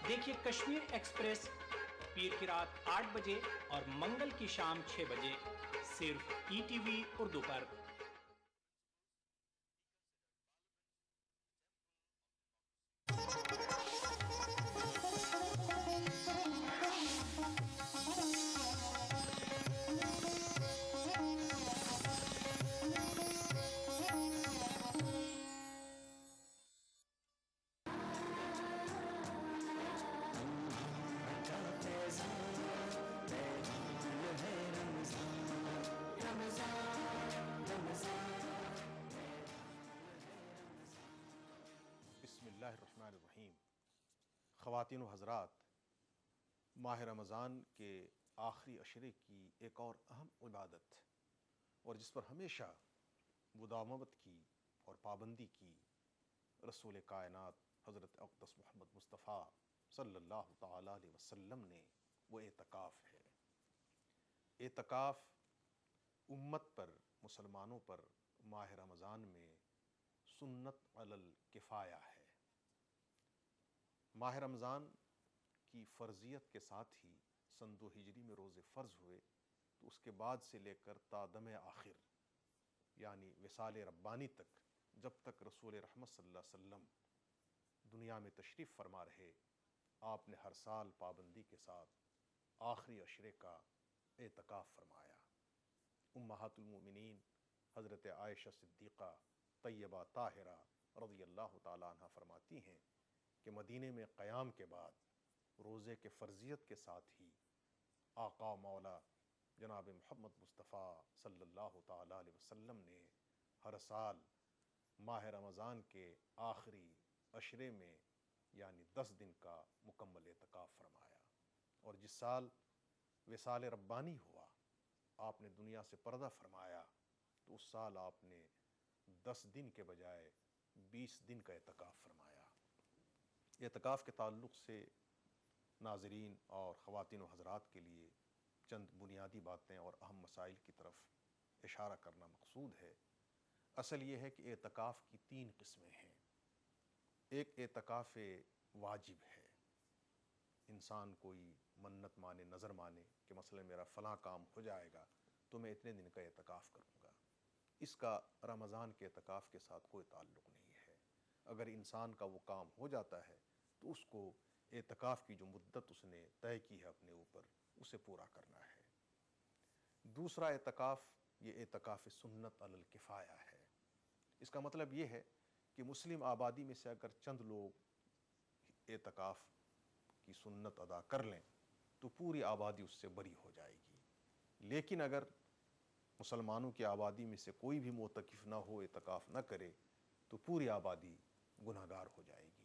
دیکھیے کشمیر ایکسپریس پیر کی رات 8 بجے اور منگل کی شام 6 بجے صرف ای ٹی وی اردو پر۔ بسم اللہ الرحمن الرحیم۔ خواتین و حضرات، ماہ رمضان کے آخری عشرے کی ایک اور اہم عبادت اور جس پر ہمیشہ مداومت کی اور پابندی کی رسول کائنات حضرت اقدس محمد مصطفیٰ صلی اللہ تعالیٰ علیہ وسلم نے، وہ اعتکاف ہے۔ اعتکاف امت پر، مسلمانوں پر ماہ رمضان میں سنت علی الکفایہ ہے۔ ماہ رمضان کی فرضیت کے ساتھ ہی سن 2 ہجری میں روزے فرض ہوئے، تو اس کے بعد سے لے کر تا دم آخر یعنی وصال ربانی تک، جب تک رسول رحمت صلی اللہ علیہ وسلم دنیا میں تشریف فرما رہے، آپ نے ہر سال پابندی کے ساتھ آخری عشرے کا اعتکاف فرمایا۔ امہات المومنین حضرت عائشہ صدیقہ طیبہ طاہرہ رضی اللہ تعالیٰ عنہ فرماتی ہیں کہ مدینے میں قیام کے بعد روزے کے فرضیت کے ساتھ ہی آقا مولا جناب محمد مصطفیٰ صلی اللہ تعالیٰ علیہ وسلم نے ہر سال ماہ رمضان کے آخری عشرے میں یعنی 10 دن کا مکمل اعتکاف فرمایا، اور جس سال وصال ربانی ہوا، آپ نے دنیا سے پردہ فرمایا، تو اس سال آپ نے 10 دن کے بجائے 20 دن کا اعتکاف فرمایا۔ اعتکاف کے تعلق سے ناظرین اور خواتین و حضرات کے لیے چند بنیادی باتیں اور اہم مسائل کی طرف اشارہ کرنا مقصود ہے۔ اصل یہ ہے کہ اعتکاف کی 3 قسمیں ہیں۔ ایک اعتکاف واجب ہے، انسان کوئی منت مانے، نظر مانے کہ مثلا میرا فلاں کام ہو جائے گا تو میں اتنے دن کا اعتکاف کروں گا۔ اس کا رمضان کے اعتکاف کے ساتھ کوئی تعلق نہیں ہے۔ اگر انسان کا وہ کام ہو جاتا ہے تو اس کو اعتکاف کی جو مدت اس نے طے کی ہے اپنے اوپر، اسے پورا کرنا ہے۔ دوسرا اعتکاف، یہ اعتکاف سنت علی الکفایہ ہے۔ اس کا مطلب یہ ہے کہ مسلم آبادی میں سے اگر چند لوگ اعتکاف کی سنت ادا کر لیں تو پوری آبادی اس سے بری ہو جائے گی، لیکن اگر مسلمانوں کی آبادی میں سے کوئی بھی معتکف نہ ہو، اعتکاف نہ کرے، تو پوری آبادی گنہگار ہو جائے گی۔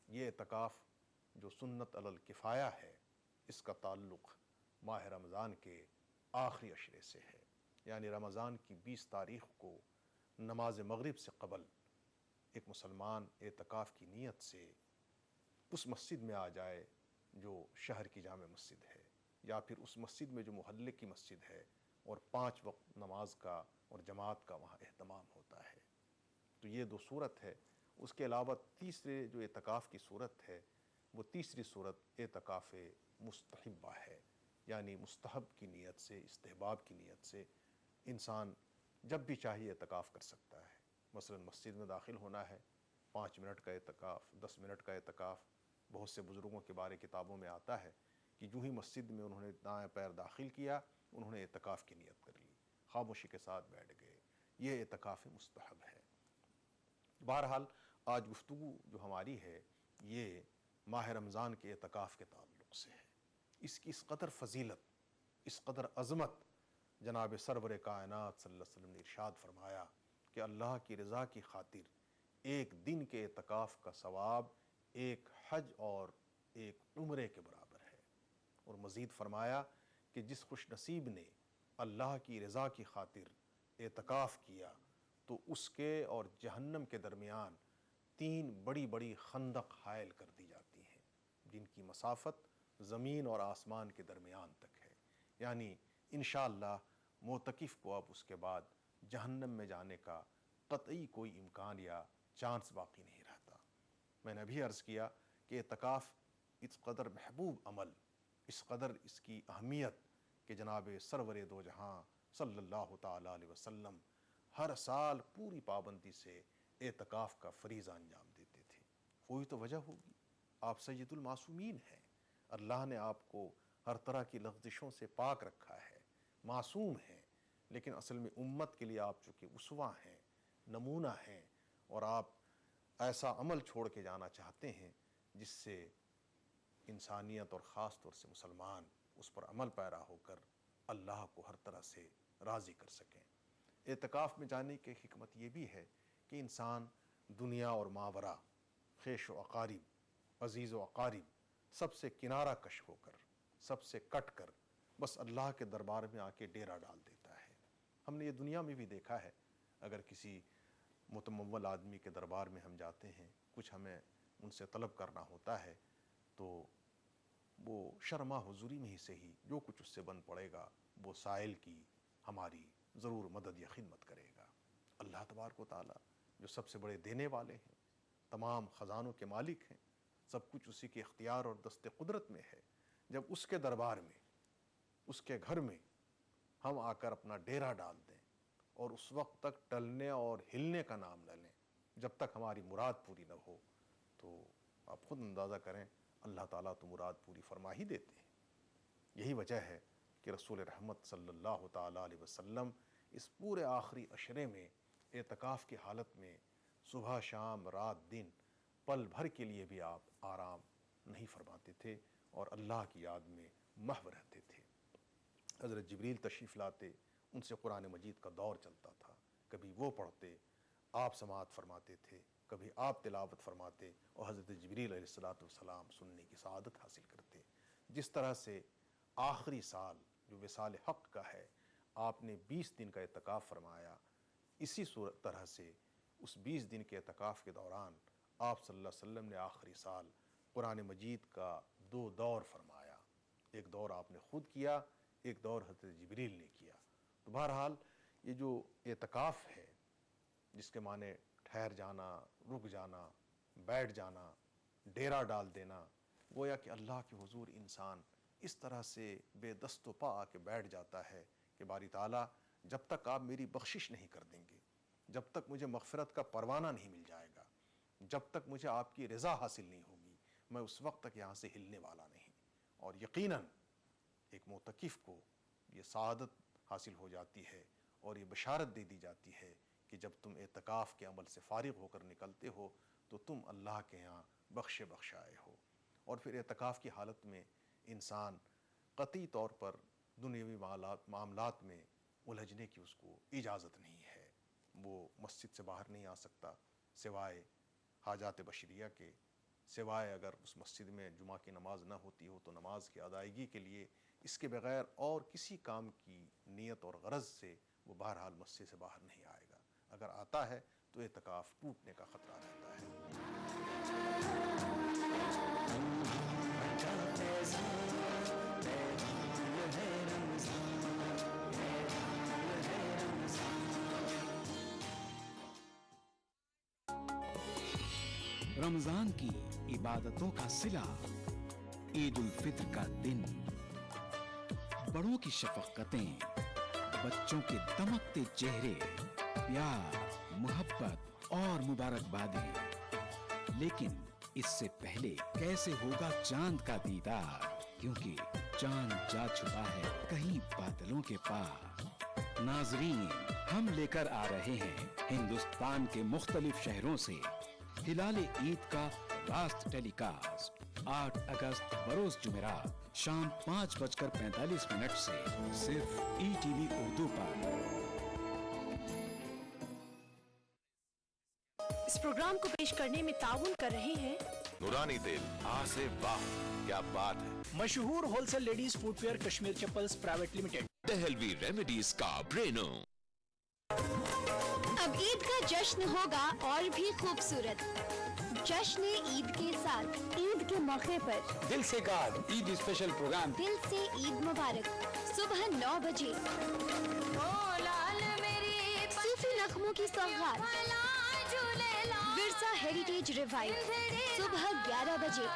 یہ اعتکاف جو سنت علی الکفایہ ہے، اس کا تعلق ماہ رمضان کے آخری عشرے سے ہے، یعنی رمضان کی 20 تاریخ کو نماز مغرب سے قبل ایک مسلمان اعتکاف کی نیت سے اس مسجد میں آ جائے جو شہر کی جامع مسجد ہے، یا پھر اس مسجد میں جو محلے کی مسجد ہے، اور 5 وقت نماز کا اور جماعت کا وہاں اہتمام ہوتا ہے۔ تو یہ 2 صورت ہے۔ اس کے علاوہ تیسرے جو اعتکاف کی صورت ہے، وہ تیسری صورت اعتکاف مستحبہ ہے، یعنی مستحب کی نیت سے، استحباب کی نیت سے انسان جب بھی چاہیے اعتکاف کر سکتا ہے۔ مثلا مسجد میں داخل ہونا ہے، 5 منٹ کا اعتکاف، 10 منٹ کا اعتکاف۔ بہت سے بزرگوں کے بارے کتابوں میں آتا ہے کہ جو ہی مسجد میں انہوں نے دائیں پیر داخل کیا، انہوں نے اعتکاف کی نیت کر لی، خاموشی کے ساتھ بیٹھ گئے۔ یہ اعتکاف مستحب ہے۔ بہرحال آج گفتگو جو ہماری ہے، یہ ماہ رمضان کے اعتکاف کے تعلق سے ہے۔ اس کی اس قدر فضیلت، اس قدر عظمت جناب سرور کائنات صلی اللہ علیہ وسلم نے ارشاد فرمایا کہ اللہ کی رضا کی خاطر ایک دن کے اعتکاف کا ثواب ایک حج اور ایک عمرے کے برابر ہے، اور مزید فرمایا کہ جس خوش نصیب نے اللہ کی رضا کی خاطر اعتکاف کیا تو اس کے اور جہنم کے درمیان 3 بڑی بڑی خندق حائل کر دی جاتی ہیں، جن کی مسافت زمین اور آسمان کے درمیان تک ہے، یعنی انشاءاللہ معتکف کو اب اس کے بعد جہنم میں جانے کا قطعی کوئی امکان یا چانس باقی نہیں رہتا۔ میں نے ابھی عرض کیا کہ اعتکاف اس قدر محبوب عمل، اس قدر اس کی اہمیت کہ جناب سرور دو جہاں صلی اللہ تعالیٰ علیہ وسلم ہر سال پوری پابندی سے اعتکاف کا فریضہ انجام دیتے تھے۔ وہی تو وجہ ہوگی، آپ سید المعصومین ہیں، اللہ نے آپ کو ہر طرح کی لغزشوں سے پاک رکھا ہے، معصوم ہیں، لیکن اصل میں امت کے لیے آپ چونکہ اسوہ ہیں، نمونہ ہیں، اور آپ ایسا عمل چھوڑ کے جانا چاہتے ہیں جس سے انسانیت اور خاص طور سے مسلمان اس پر عمل پیرا ہو کر اللہ کو ہر طرح سے راضی کر سکیں۔ اعتکاف میں جانے کی حکمت یہ بھی ہے کہ انسان دنیا اور ماورا، خیش و اقارب، عزیز و اقارب، سب سے کنارہ کش ہو کر، سب سے کٹ کر بس اللہ کے دربار میں آ کے ڈیرا ڈال دیتا ہے۔ ہم نے یہ دنیا میں بھی دیکھا ہے، اگر کسی متمول آدمی کے دربار میں ہم جاتے ہیں، کچھ ہمیں ان سے طلب کرنا ہوتا ہے، تو وہ شرما حضوری میں ہی سے ہی جو کچھ اس سے بن پڑے گا وہ سائل کی ہماری ضرور مدد یا خدمت کرے گا۔ اللہ تبارک و تعالیٰ جو سب سے بڑے دینے والے ہیں، تمام خزانوں کے مالک ہیں، سب کچھ اسی کے اختیار اور دست قدرت میں ہے، جب اس کے دربار میں، اس کے گھر میں ہم آ کر اپنا ڈیرا ڈال دیں اور اس وقت تک ٹلنے اور ہلنے کا نام نہ لیں جب تک ہماری مراد پوری نہ ہو، تو آپ خود اندازہ کریں اللہ تعالیٰ تو مراد پوری فرما ہی دیتے ہیں۔ یہی وجہ ہے کہ رسول رحمت صلی اللہ تعالیٰ علیہ وسلم اس پورے آخری عشرے میں اعتکاف کی حالت میں صبح شام رات دن پل بھر کے لیے بھی آپ آرام نہیں فرماتے تھے اور اللہ کی یاد میں محو رہتے تھے۔ حضرت جبریل تشریف لاتے، ان سے قرآن مجید کا دور چلتا تھا، کبھی وہ پڑھتے، آپ سماعت فرماتے تھے، کبھی آپ تلاوت فرماتے اور حضرت جبریل علیہ السلام سننے کی سعادت حاصل کرتے۔ جس طرح سے آخری سال جو وصال حق کا ہے، آپ نے 20 دن کا اعتکاف فرمایا، اسی طرح سے اس 20 دن کے اعتکاف کے دوران آپ صلی اللہ علیہ وسلم نے آخری سال قرآن مجید کا 2 دور فرمایا، ایک دور آپ نے خود کیا، ایک دور حضرت جبریل نے کیا۔ تو بہرحال یہ جو اعتکاف ہے، جس کے معنی ٹھہر جانا، رک جانا، بیٹھ جانا، ڈیرا ڈال دینا، گویا کہ اللہ کے حضور انسان اس طرح سے بے دست و پا آ کے بیٹھ جاتا ہے کہ باری تعالیٰ جب تک آپ میری بخشش نہیں کر دیں گے، جب تک مجھے مغفرت کا پروانہ نہیں مل جائے گا، جب تک مجھے آپ کی رضا حاصل نہیں ہوگی، میں اس وقت تک یہاں سے ہلنے والا نہیں۔ اور یقیناً ایک معتکف کو یہ سعادت حاصل ہو جاتی ہے اور یہ بشارت دے دی جاتی ہے کہ جب تم اعتکاف کے عمل سے فارغ ہو کر نکلتے ہو تو تم اللہ کے یہاں بخشائے ہو۔ اور پھر اعتکاف کی حالت میں انسان قطعی طور پر دنیاوی معاملات میں الجھنے کی اس کو اجازت نہیں ہے۔ وہ مسجد سے باہر نہیں آ سکتا سوائے حاجات بشریہ کے، سوائے اگر اس مسجد میں جمعہ کی نماز نہ ہوتی ہو تو نماز کی ادائیگی کے لیے، اس کے بغیر اور کسی کام کی نیت اور غرض سے وہ بہرحال مسجد سے باہر نہیں آئے گا۔ اگر آتا ہے تو اعتکاف ٹوٹنے کا خطرہ رہتا ہے۔ رمضان کی عبادتوں کا صلہ، عید الفطر کا دن، بڑوں کی شفقتیں، بچوں کے دمکتے چہرے، پیار، محبت اور مبارکبادیں۔ لیکن اس سے پہلے کیسے ہوگا چاند کا دیدار، کیونکہ چاند جا چھپا ہے کہیں بادلوں کے پار۔ ناظرین، ہم لے کر آ رہے ہیں ہندوستان کے مختلف شہروں سے ہلال عید کا راست ٹیلی کاسٹ 8 اگست بروز جمعرات شام 5:45 سے صرف ETV اردو پر۔ اس پروگرام کو پیش کرنے میں تعاون کر رہے ہیں نورانی تیل، سے واہ کیا بات ہے، مشہور wholesale ladies footwear Kashmir chappals private limited, Dehlvi remedies کا برینو۔ اب عید کا جشن ہوگا اور بھی خوبصورت، جشن عید کے ساتھ، عید کے موقع پر دل سے گارڈ عید اسپیشل پروگرام، دل سے عید مبارک، صبح 9 بجے صوفی نغموں کی سوغات، ورثہ ہیریٹیج ریوائو، صبح 11 بجے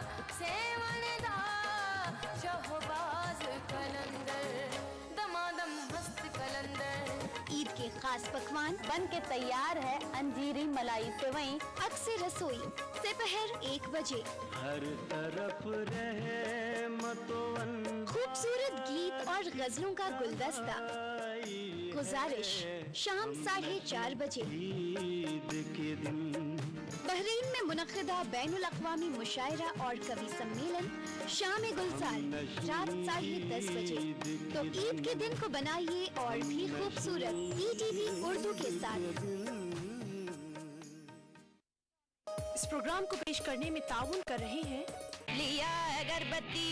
खास पकवान बन के तैयार है अंजीरी मलाई सेवई अक्सर रसोई दोपहर 1 बजे। हर तरफ रहे मतवन खूबसूरत गीत और गजलों का गुलदस्ता। गुजारिश शाम 4:30 बजे। ईद के दिन बहरीन में मुनक़िदा बैनुल अक़वामी मुशायरा और कवि सम्मेलन शाम गुलजार रात 10:30 बजे। तो ईद के दिन को बनाइए और भी खूबसूरत ETV उर्दू के साथ। इस प्रोग्राम को पेश करने में ताउन कर रहे हैं लिया अगरबत्ती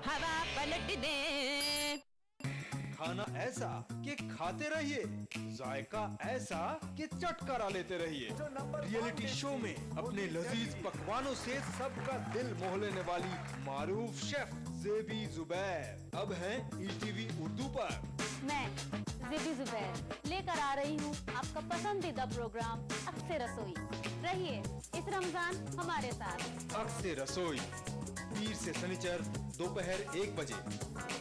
हवा पलट दे। खाना ऐसा कि खाते रहिए, जायका ऐसा कि चटकारा लेते रहिए। रियलिटी शो में अपने लजीज पकवानों से सबका दिल मोह लेने वाली मारूफ शेफ ज़ेबी ज़ुबैर अब हैं ETV उर्दू पर। मैं ज़ेबी ज़ुबैर लेकर आ रही हूँ आपका पसंदीदा प्रोग्राम अक्सर रसोई। रहिए इस रमजान हमारे साथ। अक्सर रसोई पीर से शनिचर दोपहर 1 बजे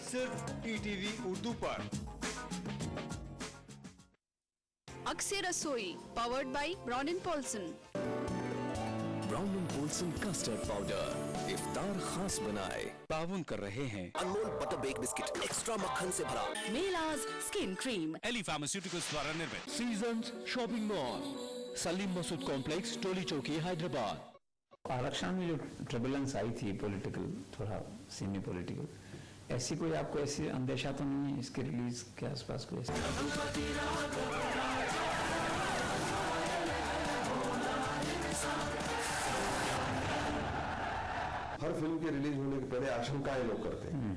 सिर्फ ETV उर्दू पर। अक्सर रसोई powered by Brown and Polson. Brown and Polson custard powder इफ्तार खास बनाए। ताउन कर रहे हैं Anmol butter bake biscuit extra मक्खन से भरा। मेलाज स्किन क्रीम। एली फार्मास्यूटिकल्स द्वारा निर्मित। Seasons shopping mall Salim Masood complex Toli Chowki Hyderabad. आरक्षण में जो ट्रबुलेंस आई थी पॉलिटिकल, थोड़ा सेमी पॉलिटिकल, ऐसी कोई आपको ऐसी अंदेशा तो नहीं है इसके रिलीज के आसपास कोई ऐसा? हर फिल्म के रिलीज होने के पहले आशंकाएं लोग करते हैं।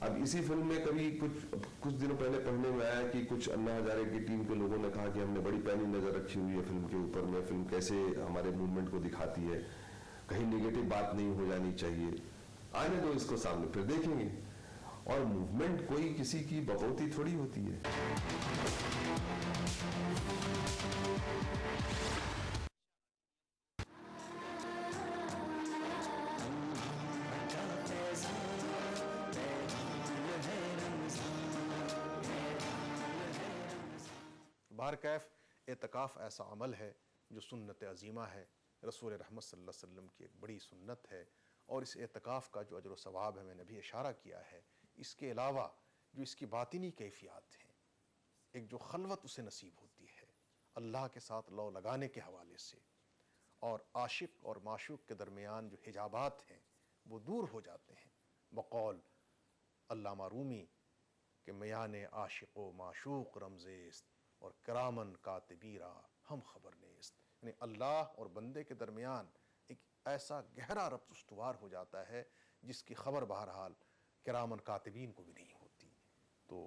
अब इसी फिल्म में कभी कुछ दिनों पहले पढ़ने में आया कि कुछ अन्ना हजारे की टीम के लोगों ने कहा कि हमने बड़ी पैनी नजर रखी हुई है फिल्म के ऊपर में, फिल्म कैसे हमारे मूवमेंट को दिखाती है, कहीं नेगेटिव बात नहीं हो जानी चाहिए। आने दो इसको सामने, फिर देखेंगे। और मूवमेंट कोई किसी की बकौती थोड़ी होती है। बारकैफ एतकाफ़ ऐसा अमल है जो सुन्नत अज़ीमा है, रसूल रहमत सल्लल्लाहु अलैहि वसल्लम की एक बड़ी सुन्नत है। और इस एतकाफ़ का जो अजर व सवाब है मैंने भी इशारा किया है। इसके अलावा जो इसकी बातिनी कैफियत हैं, एक जो खलवत उसे नसीब होती है अल्लाह के साथ लौ लगाने के हवाले से, और आशिक और माशूक के दरमियान जो हिजाबात हैं वो दूर हो जाते हैं। बकौल अल्लामा रूमी के मयान आशिक व माशूक रमज़ेस्त और करामन कातिबीरा हम खबर नेस्त, यानी अल्लाह और बंदे के दरमियान एक ऐसा गहरा रब्त उस्तवार हो जाता है जिसकी खबर बहरहाल करामन कातिबीन को भी नहीं होती। तो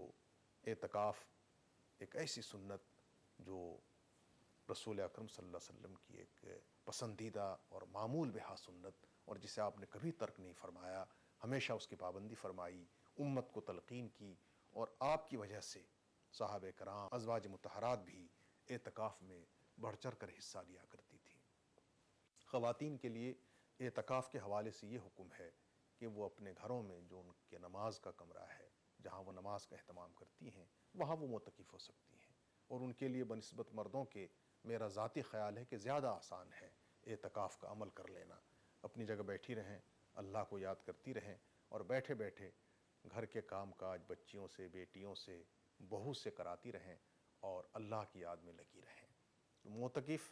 एतकाफ़ एक ऐसी सुन्नत जो रसूल अकरम सल्लल्लाहु अलैहि वसल्लम की एक पसंदीदा और मामूल बिहा सुन्नत, और जिसे आपने कभी तर्क नहीं फरमाया, हमेशा उसकी पाबंदी फरमाई, उम्मत को तलकीन की, और आपकी वजह से साहबे कराम अज़वाज मुतहरात भी एतकाफ़ में बढ़ चढ़ कर हिस्सा लिया करती थी। ख़वातीन के लिए एतकाफ़ के हवाले से ये हुक्म है कि वो अपने घरों में जो उनके नमाज का कमरा है, जहाँ वो नमाज का अहतमाम करती हैं, वहाँ वो मोतकिफ़ हो सकती हैं। और उनके लिए बनिस्बत मर्दों के मेरा ज़ाती ख़्याल है कि ज़्यादा आसान है एतकाफ़ का अमल कर लेना। अपनी जगह बैठी रहें, अल्लाह को याद करती रहें, और बैठे बैठे घर के काम काज बच्चियों से, बेटियों से, बहू से कराती रहें, और अल्लाह की याद में लगी रहें। तो मोतकिफ़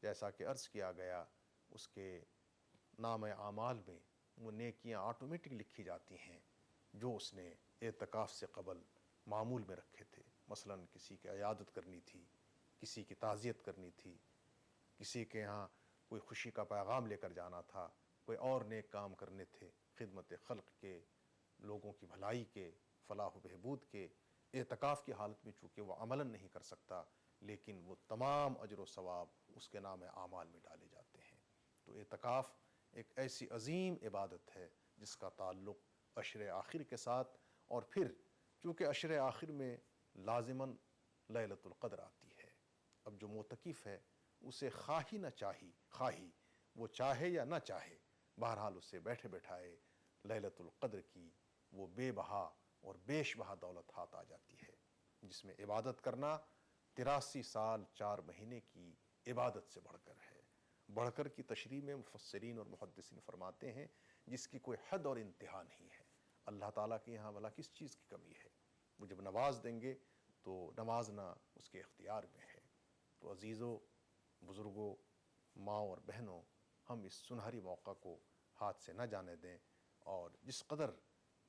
जैसा कि अर्ज़ किया गया, उसके नाम आमाल में वो नेकियां ऑटोमेटिक लिखी जाती हैं जो उसने एतकाफ़ से क़बल मामूल में रखे थे। मसलन किसी की इयादत करनी थी, किसी की ताज़ियत करनी थी, किसी के यहाँ कोई खुशी का पैगाम लेकर जाना था, कोई और नेक काम करने थे, खिदमत खल्क़ के, लोगों की भलाई के, फलाह बहबूद के। एतकाफ़ की हालत में चूँकि वो अमलन नहीं कर सकता, लेकिन वो तमाम अजर व सवाब उसके नाम आमाल में डाले जाते हैं। तो एतकाफ़ एक ऐसी अज़ीम इबादत है जिसका ताल्लुक़ अशर आखिर के साथ, और फिर चूँकि अशर आखिर में लाज़िमन लैलतुल क़द्र आती है। अब जो मोतकिफ़ है उसे खाही न खाही वो चाहे या ना चाहे, बहरहाल उससे बैठे बैठाए लैलतुल क़द्र की वो बेबहा और बेशबहा दौलत हाथ आ जाती है, जिसमें इबादत करना 83 साल 4 महीने की इबादत से बढ़कर है। बढ़कर की तशरीह में मुफस्सिरीन और मुहद्दिसीन फरमाते हैं जिसकी कोई हद और इंतहा नहीं है। अल्लाह ताला के यहाँ भला किस चीज़ की कमी है? वो जब नवाज देंगे तो नवाजना उसके इख्तियार में है। तो अजीज़ों, बुज़ुर्गों, माँ और बहनों, हम इस सुनहरी मौका को हाथ से न जाने दें और जिस कदर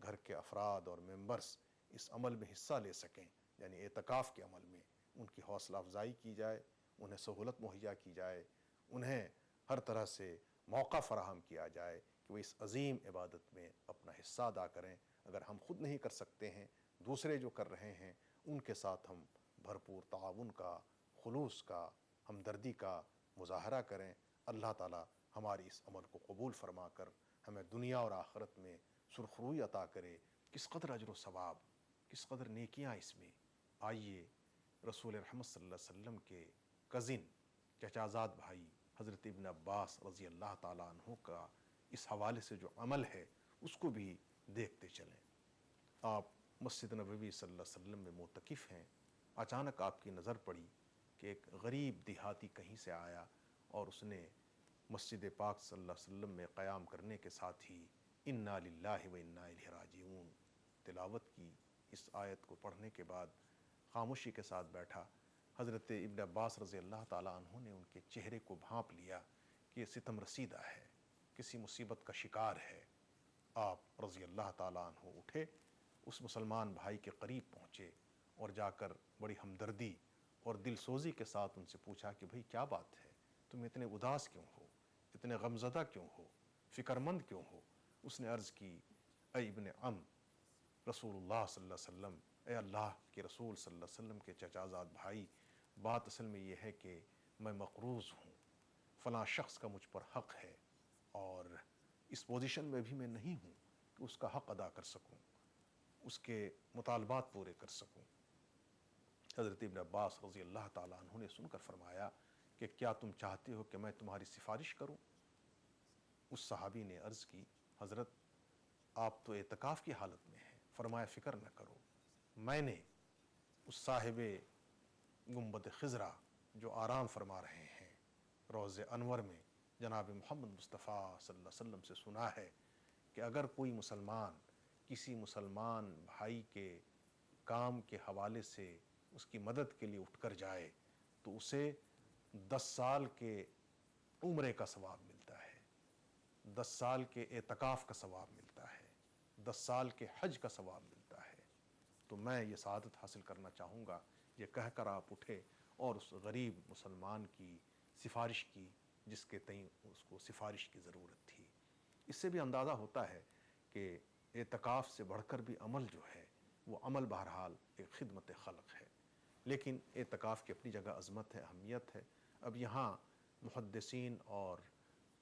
घर के अफराद और मेंबर्स इस अमल में हिस्सा ले सकें, यानी एतकाफ़ के अमल में, उनकी हौसला अफजाई की जाए, उन्हें सहूलत मुहैया की जाए, उन्हें हर तरह से मौका फ़राहम किया जाए कि वो इस अजीम इबादत में अपना हिस्सा अदा करें। अगर हम खुद नहीं कर सकते हैं, दूसरे जो कर रहे हैं उनके साथ हम भरपूर ताउन का, खुलूस का, हमदर्दी का मुज़ाहरा करें। अल्लाह ताला हमारी इस अमल को कबूल फरमा कर हमें दुनिया और आखिरत में सुरखरुई अता करे। किस कदर अजर व सवाब, किस कदर नेकियां इसमें। आइए रसूल रहमत सल्लल्लाहु अलैहि वसल्लम के कज़िन, चचाज़ाद भाई हज़रत इब्न अब्बास रज़ी अल्लाह ताला अन्हु का इस हवाले से जो अमल है उसको भी देखते चलें। आप मस्जिद नबवी सल्लल्लाहु अलैहि वसल्लम में मोतकिफ़ हैं, अचानक आपकी नज़र पड़ी कि एक गरीब देहाती कहीं से आया और उसने मस्जिद पाक सल्लल्लाहु अलैहि वसल्लम में क़याम करने के साथ ही इन्ना लिल्लाहि व इन्ना इलैहि राजिऊन तिलावत की। इस आयत को पढ़ने के बाद खामोशी के साथ बैठा। हज़रत इब्न अब्बास रज़ी अल्लाह ताला अन्हु ने उनके चेहरे को भांप लिया कि ये सितम रसीदा है, किसी मुसीबत का शिकार है। आप रज़ी अल्लाह ताला अन्हु उठे, उस मुसलमान भाई के करीब पहुँचे और जाकर बड़ी हमदर्दी और दिलसोज़ी के साथ उनसे पूछा कि भाई क्या बात है, तुम इतने उदास क्यों हो, इतने गमज़दा क्यों हो, फ़िक्रमंद क्यों हो? उसने अर्ज़ की, ऐ इब्न अम रसूलुल्लाह सल्लल्लाहु अलैहि वसल्लम, ए अल्लाह के रसूल सल्लल्लाहु अलैहि वसल्लम के चचाज़ाद भाई, बात असल में ये है कि मैं मक़रूज़ हूँ, फ़लाँ शख्स का मुझ पर हक़ है और इस पोजीशन में भी मैं नहीं हूँ कि उसका हक़ अदा कर सकूँ, उसके मुतालबात पूरे कर सकूँ। हज़रत इब्न अब्बास रज़ी अल्लाह ताला अन्हु ने सुनकर फरमाया कि क्या तुम चाहते हो कि मैं तुम्हारी सिफारिश करूँ? उस सहाबी ने अर्ज़ की, हज़रत आप तो एतकाफ़ की हालत में हैं। फरमाया फ़िक्र न करो, मैंने उस साहिबे गुंबद खिज़रा जो आराम फरमा रहे हैं रोज़े अनवर में, जनाब मोहम्मद मुस्तफ़ा सल्लल्लाहु अलैहि वसल्लम से सुना है कि अगर कोई मुसलमान किसी मुसलमान भाई के काम के हवाले से उसकी मदद के लिए उठकर जाए तो उसे 10 साल के उम्रे का सवाब मिलता है, 10 साल के एतकाफ़ का सवाब मिलता है, 10 साल के हज का सवाब मिलता है। तो मैं ये सआदत हासिल करना चाहूँगा। ये कहकर आप उठे और उस गरीब मुसलमान की सिफारिश की जिसके तई उसको सिफारिश की ज़रूरत थी। इससे भी अंदाज़ा होता है कि एतकाफ़ से बढ़कर भी अमल जो है वो अमल बहरहाल एक खिदमत खल्क़ है। लेकिन एतकाफ़ की अपनी जगह अज़मत है, अहमियत है। अब यहाँ मुहद्दिसीन और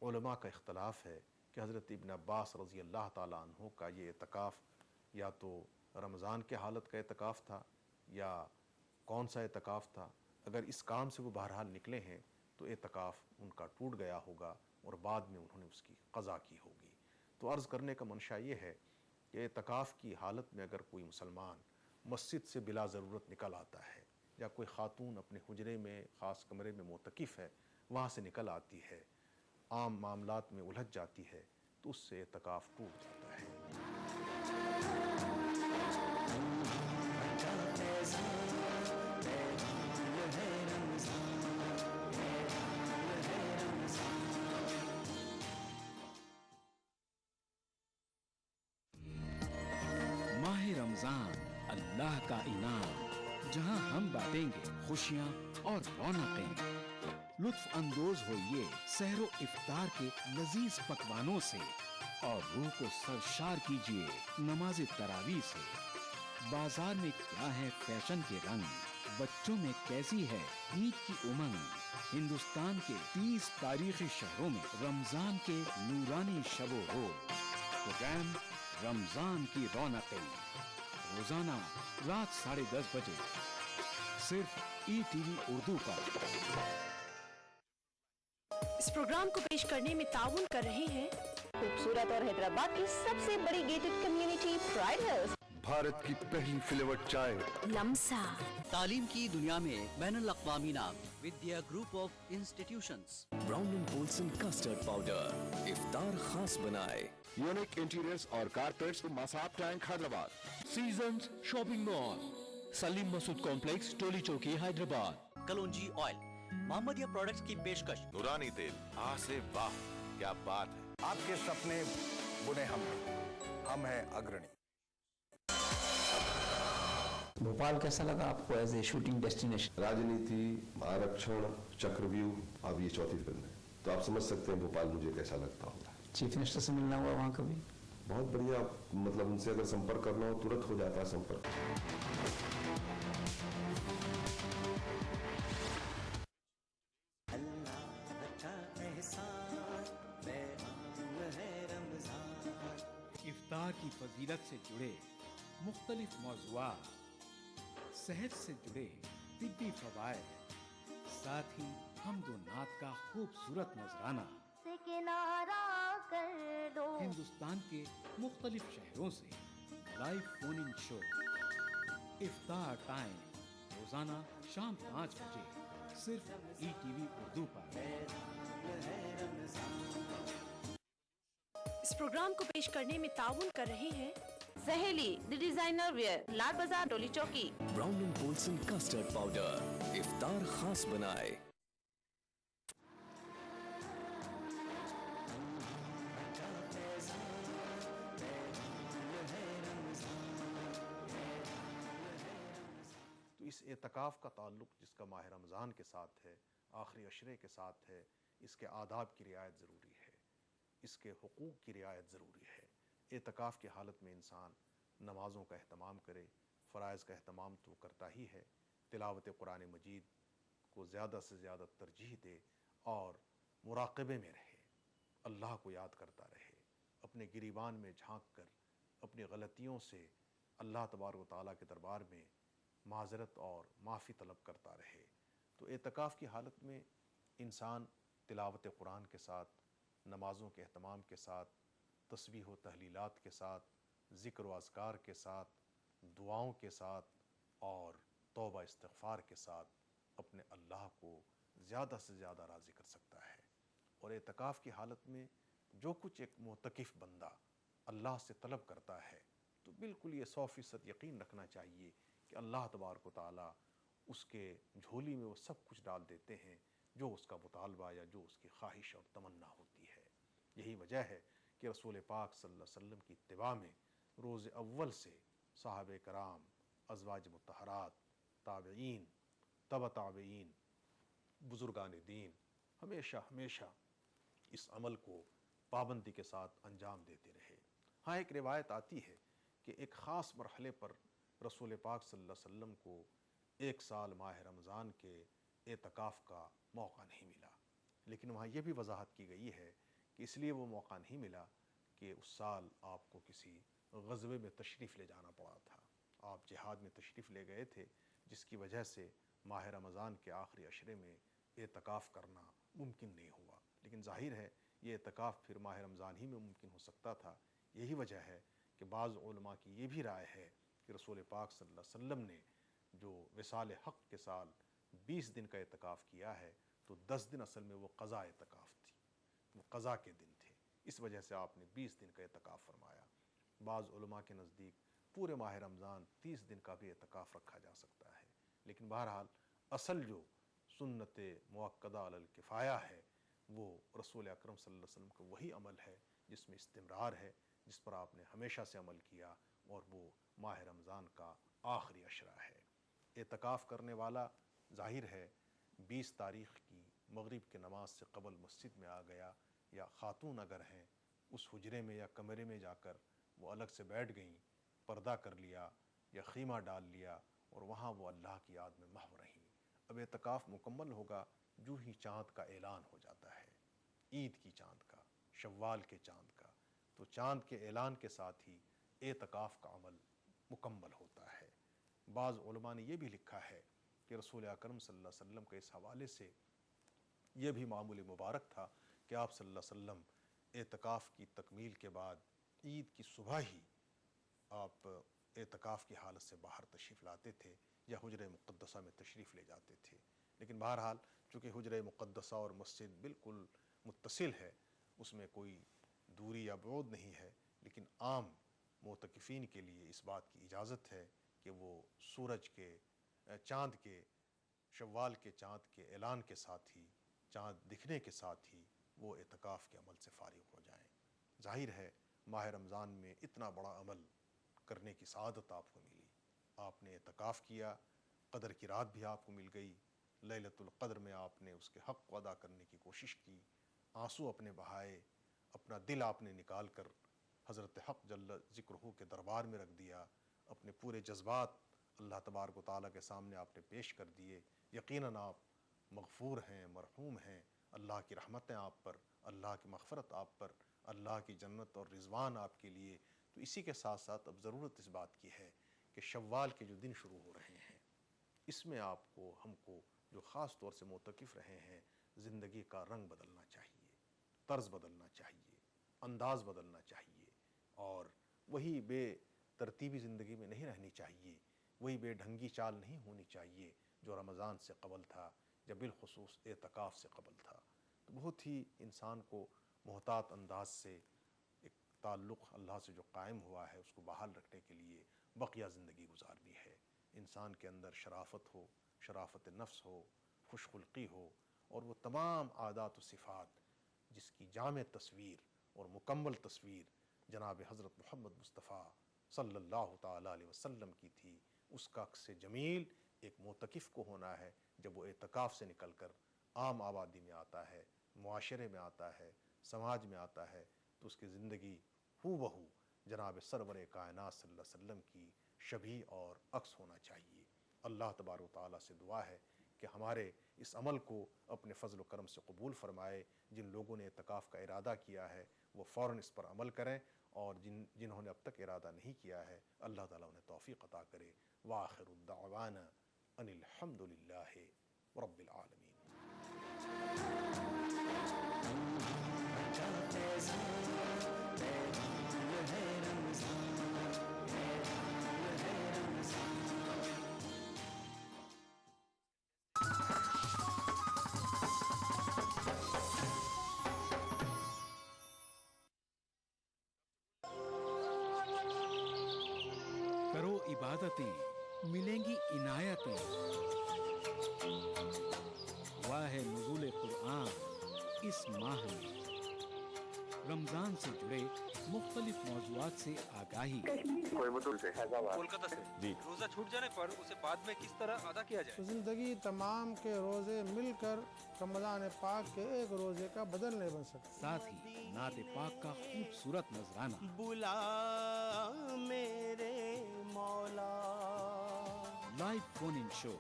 उलमा का इख्तलाफ है कि हज़रत इब्न अब्बास रज़ी अल्लाह ताला अन्हु का ये एतकाफ़ या तो रमज़ान के हालत का एतकाफ़ था या कौन सा एतकाफ़ था। अगर इस काम से वो बहरहाल निकले हैं तो एतकाफ़ उनका टूट गया होगा और बाद में उन्होंने उसकी क़ज़ा की होगी। तो अर्ज़ करने का मंशा ये है कि एतकाफ़ की हालत में अगर कोई मुसलमान मस्जिद से बिला ज़रूरत निकल आता है या कोई ख़ातून अपने हुजरे में ख़ास कमरे में मोतकिफ़ है, वहाँ से निकल आती है, आम मामलात में उलझ जाती है, तो उससे एतकाफ़ टूट जाता है। माह रमजान अल्लाह का इनाम, जहां हम बांटेंगे खुशियां और रौनकें। लुत्फ अंदोज होइए सहरो इफ्तार के लजीज पकवानों से और रूह को सरशार कीजिए नमाज तरावी से। बाजार में क्या है फैशन के रंग, बच्चों में कैसी है ईद की उमंग। हिंदुस्तान के 30 तारीखी शहरों में रमजान के नूरानी शबो रोज। प्रोग्राम रमजान की रौनकें रोजाना रात 10:30 बजे सिर्फ ETV उर्दू पर। इस प्रोग्राम को पेश करने में ताउन कर रहे हैं खूबसूरत और हैदराबाद की सबसे बड़ी gated community pride hills. Bharat की पहली फ्लेवर्ड चाय लम्सा। तालीम की दुनिया में बैनुल अक़वामी नाम Vidya group of institutions. Brown and Polson custard powder इफ्तार खास बनाए। यूनिक इंटीरियर्स और carpets Masab tank Hyderabad. Seasons shopping mall Salim Masood complex Toli Chowki Hyderabad. कलौंजी ऑयल मोहम्मदिया प्रोडक्ट्स की पेशकश। नूरानी तेल आ से वाह, क्या बात है। आपके सपने बुने हम हैं अग्रणी। भोपाल कैसा लगा आपको एज ए शूटिंग डेस्टिनेशन? राजनीति, आरक्षण, चक्रव्यूह, अब ये चौथी फिल्म है, तो आप समझ सकते हैं भोपाल मुझे कैसा लगता होगा। चीफ मिनिस्टर से मिलना हुआ वहाँ कभी? बहुत बढ़िया, मतलब उनसे अगर संपर्क करना हो तुरंत हो जाता है संपर्क। इफ्तार की फजीलत से जुड़े मुख्तलिफ मौज़ूआत, सेहत से जुड़े तिब्बी फवायद, साथ ही हम्दो नात का खूबसूरत नजराना हिंदुस्तान के मुख्तलिफ शहरों से लाइव फोन इन शो इफ्तार टाइम रोजाना शाम 5 बजे सिर्फ ETV उर्दू पर। इस प्रोग्राम को पेश करने में ताउन कर रहे हैं सहेली the designer wear, Lal Bazaar, Toli Chowki. Brown and Polson custard powder इफ्तार खास बनाए। तो इस एतकाफ़ का ताल्लुक़ जिसका माह रमज़ान के साथ है, आखिरी अशरे के साथ है, इसके आदाब की रियायत ज़रूरी है, इसके हुकूक़ की रियायत ज़रूरी है। एतकाफ़ की हालत में इंसान नमाज़ों का अहतमाम करे, फ़राइज़ का अहतमाम तो करता ही है, तिलावत कुरान मजीद को ज़्यादा से ज़्यादा तरजीह दे और मुराक़बे में रहे, अल्लाह को याद करता रहे, अपने गिरीबान में झांक कर अपनी गलतियों से अल्लाह तबारक व तआला के दरबार में माज़रत और माफ़ी तलब करता रहे। तो एतकाफ़ की हालत में इंसान तिलावत कुरान के साथ, नमाज़ों के अहतमाम के साथ, तस्बीह व तहलीलात के साथ, ज़िक्र व अज़कार के साथ, दुआओं के साथ और तौबा इस्तिग़फ़ार के साथ अपने अल्लाह को ज़्यादा से ज़्यादा राज़ी कर सकता है। और एतकाफ़ की हालत में जो कुछ एक मुतकिफ़ बंदा अल्लाह से तलब करता है तो बिल्कुल ये 100% यकीन रखना चाहिए कि अल्लाह तबारक व तआला उसके झोली में वो सब कुछ डाल देते हैं जो उसका मुतालबा या जो उसकी ख्वाहिश और तमन्ना होती है। यही वजह है कि रसूल पाक सल्लल्लाहु अलैहि वसल्लम की इत्तिबा में रोज़ अव्वल से सहाबे कराम, अज़वाज मुत्तहरात, ताबईन, तब ताबईन, बुज़ुर्गान दीन हमेशा हमेशा इस अमल को पाबंदी के साथ अंजाम देते रहे। हाँ, एक रिवायत आती है कि एक ख़ास मरहले पर रसूल पाक सल्लल्लाहु अलैहि वसल्लम को एक साल माह रमज़ान के एतकाफ़ का मौका नहीं मिला, लेकिन वहाँ ये भी वजाहत की गई है कि इसलिए वो मौका नहीं मिला कि उस साल आपको किसी ग़ज़वे में तशरीफ़ ले जाना पड़ा था, आप जिहाद में तशरीफ़ ले गए थे, जिसकी वजह से माह रमज़ान के आखिरी अशरे में एतकाफ़ करना मुमकिन नहीं हुआ। लेकिन ज़ाहिर है ये एतकाफ़ फिर माह रमज़ान ही में मुमकिन हो सकता था। यही वजह है कि बाज़ उलमा की ये भी राय है कि रसूल पाक सल्लल्लाहु अलैहि वसल्लम ने जो विसाल हक़ के साल 20 दिन का एतकाफ़ किया है तो 10 दिन असल में वो क़ज़ा एतकाफ़ थी, वो क़ज़ा के दिन थे, इस वजह से आपने 20 दिन का एतकाफ़ फरमाया। बाज़ उलमा के नज़दीक पूरे माह रमज़ान 30 दिन का भी एतकाफ़ रखा जा सकता है, लेकिन बहरहाल असल जो सुन्नत मुअक्कदा अलल किफ़ाया है वो रसूल अकरम सल्लल्लाहु अलैहि वसल्लम का वही अमल है जिसमें इस्तिमरार है, जिस पर आपने हमेशा से अमल किया, और वो माह रमज़ान का आखिरी अशरा है। एतकाफ़ करने वाला ज़ाहिर है 20 तारीख़ की मगरिब के नमाज से क़बल मस्जिद में आ गया, या ख़ातून अगर हैं उस हुजरे में या कमरे में जाकर वो अलग से बैठ गईं, पर्दा कर लिया या ख़ीमा डाल लिया और वहाँ वो अल्लाह की याद में महव रहीं। अब एतकाफ़ मुकम्मल होगा जो ही चाँद का ऐलान हो जाता है, ईद की चाँद का, शव्वाल के चाँद का, तो चाँद के ऐलान के साथ ही एतकाफ़ का अमल मुकम्मल होता है। बाज़ उलमा ने यह भी लिखा है कि रसूल अकरम सल्लल्लाहु अलैहि वसल्लम के इस हवाले से यह भी मामूल मुबारक था कि आप सल्लल्लाहु अलैहि वसल्लम एतकाफ़ की तकमील के बाद ईद की सुबह ही आप اعتکاف کی حالت سے باہر تشریف لاتے تھے یا حجرہ مقدسہ میں تشریف لے جاتے تھے. لیکن بہرحال چونکہ حجرہ مقدسہ اور مسجد بالکل متصل ہے، اس میں کوئی دوری یا بعد نہیں ہے، لیکن عام معتکفین کے لیے اس بات کی اجازت ہے کہ وہ سورج کے چاند کے شوال کے چاند کے اعلان کے ساتھ ہی، چاند دکھنے کے ساتھ ہی وہ اعتکاف کے عمل سے فارغ ہو جائیں. ظاہر ہے ماہ رمضان میں اتنا بڑا عمل کرنے کی سعادت آپ کو ملی، آپ نے اعتکاف کیا، قدر کی رات بھی آپ کو مل گئی، لیلۃ القدر میں آپ نے اس کے حق کو ادا کرنے کی کوشش کی، آنسو اپنے بہائے، اپنا دل آپ نے نکال کر حضرت حق جل ذکرہ کے دربار میں رکھ دیا، اپنے پورے جذبات اللہ تبارک و تعالیٰ کے سامنے آپ نے پیش کر دیے. یقیناً آپ مغفور ہیں، مرحوم ہیں، اللہ کی رحمتیں آپ پر، اللہ کی مغفرت آپ پر، اللہ کی جنت اور رضوان آپ کے لیے. تو اسی کے ساتھ ساتھ اب ضرورت اس بات کی ہے کہ شوال کے جو دن شروع ہو رہے ہیں، اس میں آپ کو، ہم کو جو خاص طور سے معتکف رہے ہیں، زندگی کا رنگ بدلنا چاہیے، طرز بدلنا چاہیے، انداز بدلنا چاہیے، اور وہی بے ترتیبی زندگی میں نہیں رہنی چاہیے، وہی بے ڈھنگی چال نہیں ہونی چاہیے جو رمضان سے قبل تھا یا بالخصوص اعتکاف سے قبل تھا. تو بہت ہی انسان کو محتاط انداز سے ایک تعلق اللہ سے جو قائم ہوا ہے اس کو بحال رکھنے کے لیے بقیہ زندگی گزارنی ہے. انسان کے اندر شرافت ہو، شرافت نفس ہو، خوش خلقی ہو، اور وہ تمام عادات و صفات جس کی جامع تصویر اور مکمل تصویر جناب حضرت محمد مصطفیٰ صلی اللہ تعالیٰ علیہ وسلم کی تھی، اس کا عکس جمیل ایک معتکف کو ہونا ہے. جب وہ اعتکاف سے نکل کر عام آبادی میں آتا ہے، معاشرے میں آتا ہے، سماج میں آتا ہے، تو اس کی زندگی ہو بہو جناب سرور کائنات صلی اللہ علیہ وسلم کی شبیہ اور عکس ہونا چاہیے. اللہ تبارک و تعالیٰ سے دعا ہے کہ ہمارے اس عمل کو اپنے فضل و کرم سے قبول فرمائے. جن لوگوں نے اعتکاف کا ارادہ کیا ہے وہ فوراً اس پر عمل کریں، اور جنہوں نے اب تک ارادہ نہیں کیا ہے اللہ تعالیٰ انہیں توفیق عطا کرے. وآخر الدعوانا ان الحمد للہ رب العالمین. کرو عبادتیں ملیں گی عنایتیں. ہوا ہے نزول قرآن اس ماہ میں، رمضان سے جڑے مختلف موضوعات سے آگاہی. کولکاتہ سے جی روزہ چھوٹ جانے پر اسے بعد میں کس طرح ادا کیا جائے؟ زندگی تمام کے روزے مل کر رمضان پاک کے ایک روزے کا بدل نہیں بن سکتا. ساتھ ہی نعت پاک کا خوبصورت نذرانہ. بلا میرے مولا. لائیو فون ان شو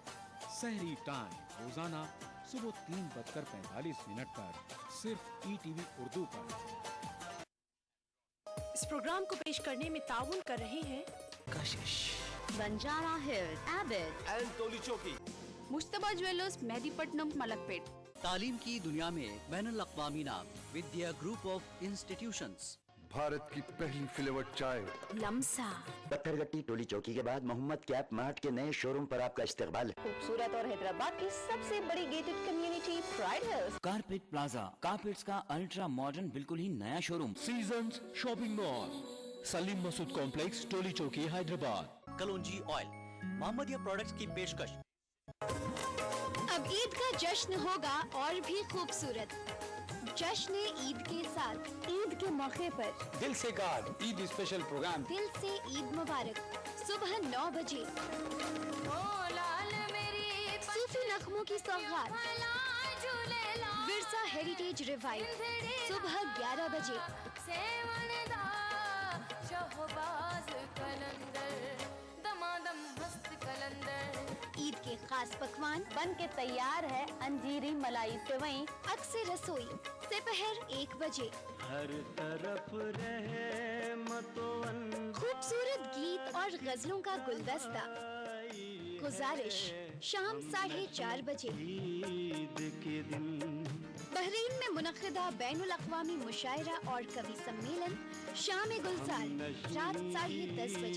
سحری ٹائم روزانہ صبح 3:45 پر صرف ETV اردو پر. اس پروگرام کو پیش کرنے میں تعاون کر رہے ہیں کشش، بنجارا Hills, Abbott and Toli Chowki, مشتبہ جویلرز، مہدی پٹنم، ملک پیٹ. تعلیم کی دنیا میں بین الاقوامی نام ودیا گروپ آف انسٹیٹیوشنز. بھارت کی پہلی فلیورڈ چائے لمسا. پتھر گٹی ٹولی چوکی کے بعد محمد کیپ مارٹ کے نئے شو روم پر آپ کا استقبال ہے. خوبصورت اور حیدرآباد کی سب سے بڑی gated community pride Hills. Carpet plaza, carpets کا الٹرا ماڈرن بالکل ہی نیا شو روم. سیزنز شاپنگ مال، سلیم مسعود کمپلیکس، ٹولی چوکی، حیدرآباد. کلونجی آئل، محمدیہ پروڈکٹس کی پیشکش. اب عید کا جشن ہوگا اور بھی خوبصورت. جشن عید کے ساتھ عید کے موقع پر دل سے کارڈ عید اسپیشل پروگرام. دل سے عید مبارک صبح 9 بجے. صوفی نغموں کی سوغات ورثہ ہیریٹیج ریوائو صبح 11 بجے. عید کے خاص پکوان بن کے تیار ہے انجیری ملائی سیوئیں. عکس رسوئی سپہر 1 بجے. ہر طرف رحمت خوبصورت گیت اور غزلوں کا گلدستہ. گزارش شام 4:30 بجے. عید کے دن بحرین میں منعقدہ بین الاقوامی مشاعرہ اور کبھی سمیلن شام گلزار رات 10:30 بجے.